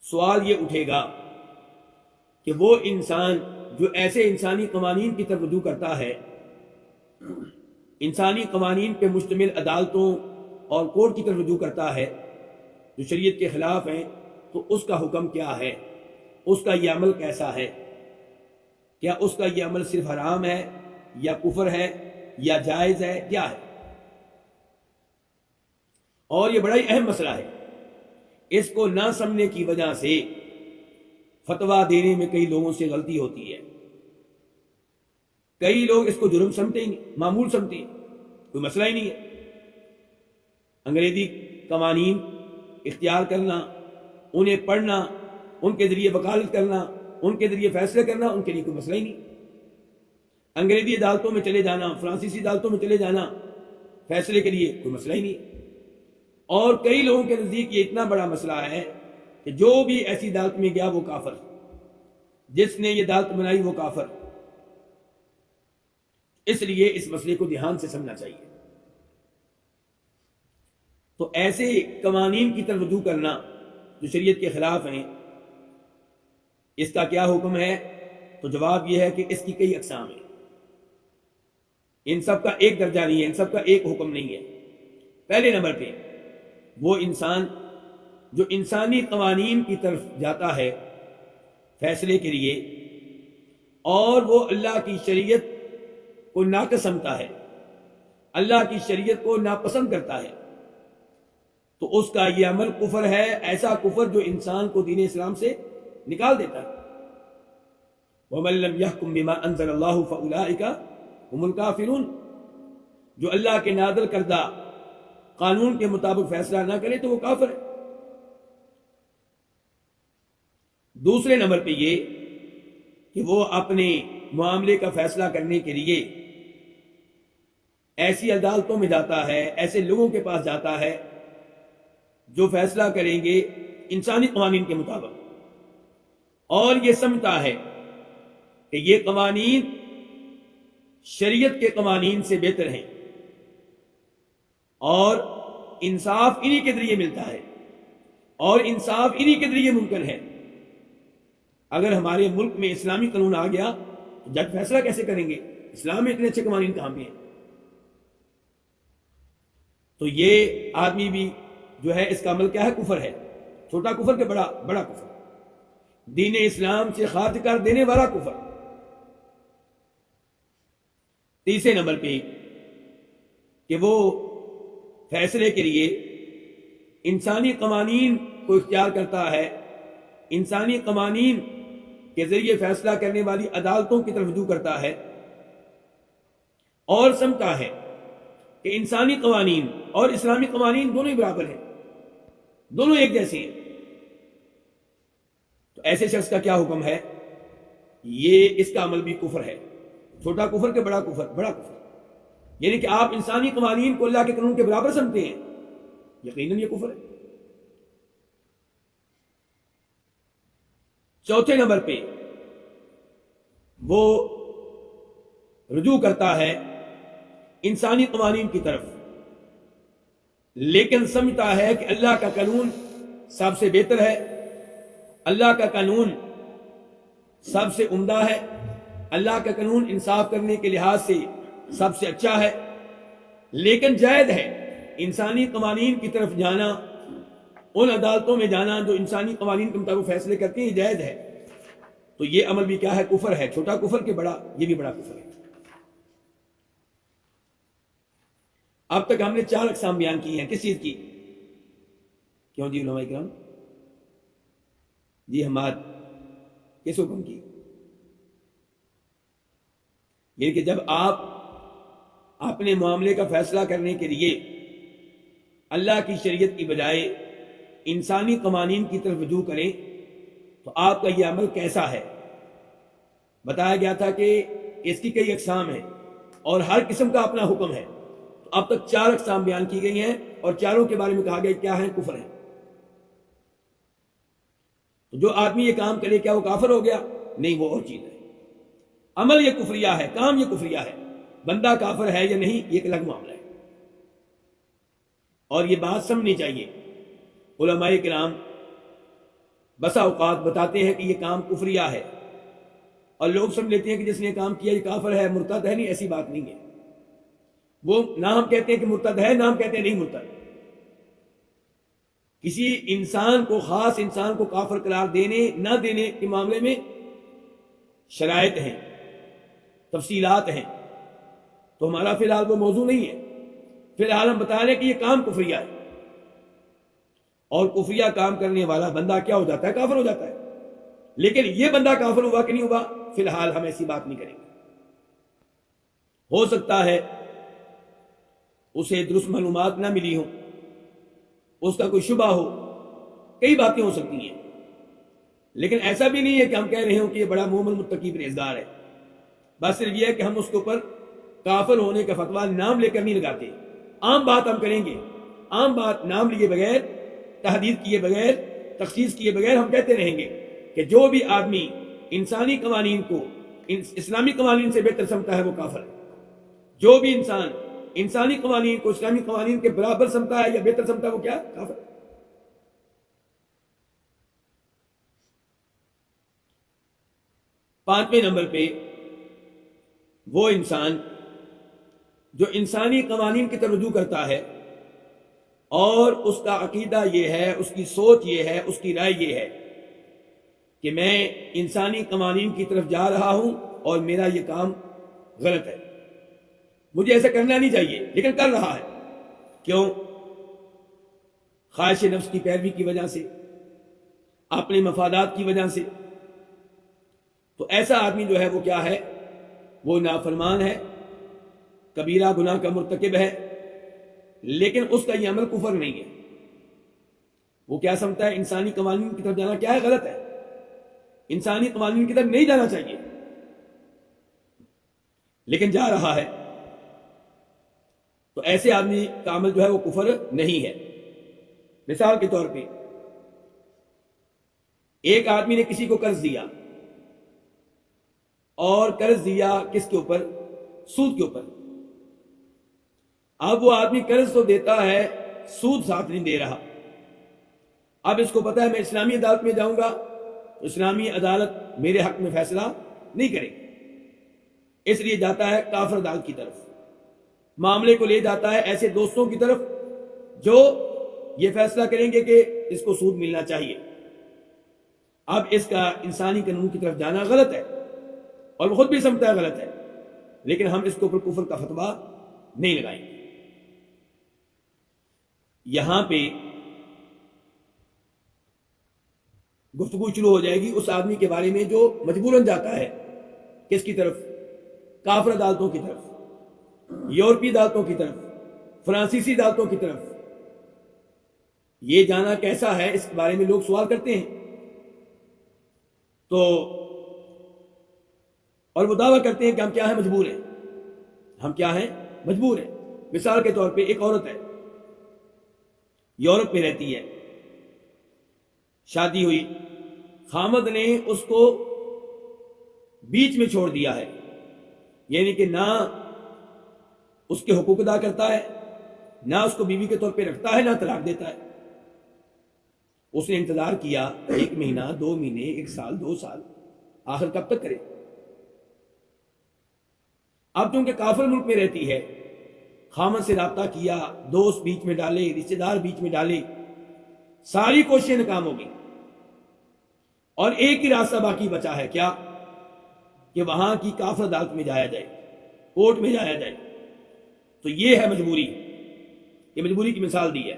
سوال یہ اٹھے گا کہ وہ انسان جو ایسے انسانی قوانین کی طرف رجوع کرتا ہے، انسانی قوانین پہ مشتمل عدالتوں اور کورٹ کی طرف رجوع کرتا ہے جو شریعت کے خلاف ہیں، تو اس کا حکم کیا ہے؟ اس کا یہ عمل کیسا ہے؟ کیا اس کا یہ عمل صرف حرام ہے یا کفر ہے یا جائز ہے، کیا ہے؟ اور یہ بڑا ہی اہم مسئلہ ہے۔ اس کو نہ سمجھنے کی وجہ سے فتویٰ دینے میں کئی لوگوں سے غلطی ہوتی ہے۔ کئی لوگ اس کو جرم سمجھتے ہی نہیں، معمول سمجھتے ہیں، کوئی مسئلہ ہی نہیں ہے۔ انگریزی قوانین اختیار کرنا، انہیں پڑھنا، ان کے ذریعے وکالت کرنا، ان کے ذریعے فیصلے کرنا، ان کے لیے کوئی مسئلہ ہی نہیں۔ انگریزی عدالتوں میں چلے جانا، فرانسیسی عدالتوں میں چلے جانا فیصلے کے لیے کوئی مسئلہ ہی نہیں۔ اور کئی لوگوں کے نزدیک یہ اتنا بڑا مسئلہ ہے کہ جو بھی ایسی عدالت میں گیا وہ کافر، جس نے یہ عدالت بنائی وہ کافر۔ اس لیے اس مسئلے کو دھیان سے سمجھنا چاہیے۔ تو ایسے قوانین کی طرف رجوع کرنا جو شریعت کے خلاف ہیں، اس کا کیا حکم ہے؟ تو جواب یہ ہے کہ اس کی کئی اقسام ہیں، ان سب کا ایک درجہ نہیں ہے، ان سب کا ایک حکم نہیں ہے۔ پہلے نمبر پہ وہ انسان جو انسانی قوانین کی طرف جاتا ہے فیصلے کے لیے، اور وہ اللہ کی شریعت کو ناقص سمجھتا ہے، اللہ کی شریعت کو ناپسند کرتا ہے، تو اس کا یہ عمل کفر ہے، ایسا کفر جو انسان کو دین اسلام سے نکال دیتا ہے۔ وَمَن لَّمْ يَحْكُم بِمَا أَنزَلَ اللَّهُ فَأُولَٰئِكَ هُمُ الْكَافِرُونَ، جو اللہ کے نازل کردہ قانون کے مطابق فیصلہ نہ کرے تو وہ کافر ہے۔ دوسرے نمبر پہ یہ کہ وہ اپنے معاملے کا فیصلہ کرنے کے لیے ایسی عدالتوں میں جاتا ہے، ایسے لوگوں کے پاس جاتا ہے جو فیصلہ کریں گے انسانی قوانین کے مطابق، اور یہ سمجھتا ہے کہ یہ قوانین شریعت کے قوانین سے بہتر ہیں اور انصاف انہی کے ذریعے ملتا ہے اور انصاف انہی کے ذریعے ممکن ہے۔ اگر ہمارے ملک میں اسلامی قانون آ گیا تو جج فیصلہ کیسے کریں گے؟ اسلام میں اتنے اچھے قوانین کہاں پہ ہیں؟ تو یہ آدمی بھی جو ہے اس کا عمل کیا ہے؟ کفر ہے، چھوٹا کفر کے بڑا کفر، دین اسلام سے خارج کر دینے والا کفر۔ تیسرے نمبر پہ کہ وہ فیصلے کے لیے انسانی قوانین کو اختیار کرتا ہے، انسانی قوانین کے ذریعے فیصلہ کرنے والی عدالتوں کی طرف رجوع کرتا ہے، اور سمجھتا ہے کہ انسانی قوانین اور اسلامی قوانین دونوں ہی برابر ہیں، دونوں ایک جیسے ہیں۔ تو ایسے شخص کا کیا حکم ہے؟ یہ اس کا عمل بھی کفر ہے، چھوٹا کفر کے بڑا کفر، یعنی کہ آپ انسانی قوانین کو اللہ کے قانون کے برابر سمجھتے ہیں، یقیناً یہ کفر ہے۔ چوتھے نمبر پہ وہ رجوع کرتا ہے انسانی قوانین کی طرف، لیکن سمجھتا ہے کہ اللہ کا قانون سب سے بہتر ہے، اللہ کا قانون سب سے عمدہ ہے، اللہ کا قانون انصاف کرنے کے لحاظ سے سب سے اچھا ہے، لیکن جائز ہے انسانی قوانین کی طرف جانا، ان عدالتوں میں جانا جو انسانی قوانین کے مطابق فیصلے کرتی ہیں، یہ جائز ہے۔ تو یہ عمل بھی کیا ہے؟ کفر ہے، چھوٹا کفر کے یہ بھی بڑا کفر ہے۔ اب تک ہم نے 4 اقسام بیان کی ہیں، کس چیز کی؟ کیوں جی علماء کرام؟ جی حماد، کس حکم کی؟ یہ کہ جب آپ اپنے معاملے کا فیصلہ کرنے کے لیے اللہ کی شریعت کی بجائے انسانی قوانین کی طرف رجوع کریں تو آپ کا یہ عمل کیسا ہے؟ بتایا گیا تھا کہ اس کی کئی اقسام ہیں اور ہر قسم کا اپنا حکم ہے۔ تو اب تک 4 اقسام بیان کی گئی ہیں اور چاروں کے بارے میں کہا گیا کیا ہیں؟ کفر ہیں۔ تو جو آدمی یہ کام کرے کیا وہ کافر ہو گیا؟ نہیں، وہ اور چیز ہے۔ عمل یہ کفریہ ہے، کام یہ کفریہ ہے، بندہ کافر ہے یا نہیں یہ ایک الگ معاملہ ہے۔ اور یہ بات سمجھنی چاہیے، علماء کرام بسا اوقات بتاتے ہیں کہ یہ کام کفریہ ہے، اور لوگ سمجھ لیتے ہیں کہ جس نے کام کیا یہ کافر ہے، مرتد ہے۔ نہیں، ایسی بات نہیں ہے۔ وہ نہ ہم کہتے ہیں کہ مرتد ہے، نہ ہم کہتے ہیں نہیں مرتد۔ کسی انسان کو، خاص انسان کو کافر قرار دینے نہ دینے کے معاملے میں شرائط ہیں، تفصیلات ہیں، تو ہمارا فی الحال وہ موضوع نہیں ہے۔ فی الحال ہم بتا رہے ہیں کہ یہ کام کفریہ ہے، اور کفریہ کام کرنے والا بندہ کیا ہو جاتا ہے؟ کافر ہو جاتا ہے۔ لیکن یہ بندہ کافر ہوا کہ نہیں ہوا، فی الحال ہم ایسی بات نہیں کریں گے۔ ہو سکتا ہے اسے درست معلومات نہ ملی ہو، اس کا کوئی شبہ ہو، کئی باتیں ہو سکتی ہیں، لیکن ایسا بھی نہیں ہے کہ ہم کہہ رہے ہوں کہ یہ بڑا مومن متقی پرہیزگار ہے۔ بس صرف یہ ہے کہ ہم اس کے اوپر کافر ہونے کا فتویٰ نام لے کر نہیں لگاتے۔ عام بات ہم کریں گے، عام بات نام لیے بغیر، تحدید کیے بغیر، تخصیص کیے بغیر ہم کہتے رہیں گے کہ جو بھی آدمی انسانی قوانین کو اسلامی قوانین سے بہتر سمجھتا ہے وہ کافر ہے۔ جو بھی انسان انسانی قوانین کو اسلامی قوانین کے برابر سمجھتا ہے یا بہتر سمجھتا ہے وہ کیا؟ کافر۔ 5ویں نمبر پہ وہ انسان جو انسانی قوانین کی طرف رجوع کرتا ہے اور اس کا عقیدہ یہ ہے، اس کی سوچ یہ ہے، اس کی رائے یہ ہے کہ میں انسانی قوانین کی طرف جا رہا ہوں اور میرا یہ کام غلط ہے، مجھے ایسا کرنا نہیں چاہیے، لیکن کر رہا ہے۔ کیوں؟ خواہش نفس کی پیروی کی وجہ سے، اپنے مفادات کی وجہ سے۔ تو ایسا آدمی جو ہے وہ کیا ہے؟ وہ نافرمان ہے، کبیرہ گناہ کا مرتکب ہے، لیکن اس کا یہ عمل کفر نہیں ہے۔ وہ کیا سمجھتا ہے؟ انسانی قوانین کی طرف جانا کیا ہے؟ غلط ہے، انسانی قوانین کی طرف نہیں جانا چاہیے، لیکن جا رہا ہے۔ تو ایسے آدمی کا عمل جو ہے وہ کفر نہیں ہے۔ مثال کے طور پہ ایک آدمی نے کسی کو قرض دیا، اور قرض دیا کس کے اوپر؟ سود کے اوپر۔ اب وہ آدمی قرض تو دیتا ہے، سود ساتھ نہیں دے رہا۔ اب اس کو پتا ہے میں اسلامی عدالت میں جاؤں گا تو اسلامی عدالت میرے حق میں فیصلہ نہیں کرے گی، اس لیے جاتا ہے کافر عدالت کی طرف، معاملے کو لے جاتا ہے ایسے دوستوں کی طرف جو یہ فیصلہ کریں گے کہ اس کو سود ملنا چاہیے۔ اب اس کا انسانی قانون کی طرف جانا غلط ہے، اور وہ خود بھی سمجھتا ہے غلط ہے، لیکن ہم اس کے اوپر کفر کا فتویٰ نہیں لگائیں گے۔ یہاں پہ گفتگو شروع ہو جائے گی اس آدمی کے بارے میں جو مجبوراً جاتا ہے کس کی طرف؟ کافر عدالتوں کی طرف، یورپی عدالتوں کی طرف، فرانسیسی عدالتوں کی طرف۔ یہ جانا کیسا ہے اس کے بارے میں لوگ سوال کرتے ہیں، تو اور وہ دعویٰ کرتے ہیں کہ ہم کیا ہیں؟ مجبور ہیں۔ ہم کیا ہیں؟ مجبور ہیں۔ مثال کے طور پہ ایک عورت ہے، یورپ میں رہتی ہے، شادی ہوئی، خامد نے اس کو بیچ میں چھوڑ دیا ہے، یعنی کہ نہ اس کے حقوق ادا کرتا ہے، نہ اس کو بیوی کے طور پہ رکھتا ہے، نہ طلاق دیتا ہے۔ اس نے انتظار کیا 1 مہینہ، 2 مہینے، 1 سال، 2 سال، آخر کب تک کرے؟ اب چونکہ کافر ملک میں رہتی ہے، خامد سے رابطہ کیا، دوست بیچ میں ڈالے، رشتہ دار بیچ میں ڈالے، ساری کوششیں ناکام ہو گئی، اور ایک ہی راستہ باقی بچا ہے، کیا؟ کہ وہاں کی کافر عدالت میں جایا جائے، کورٹ میں جایا جائے۔ تو یہ ہے مجبوری، یہ مجبوری کی مثال دی ہے۔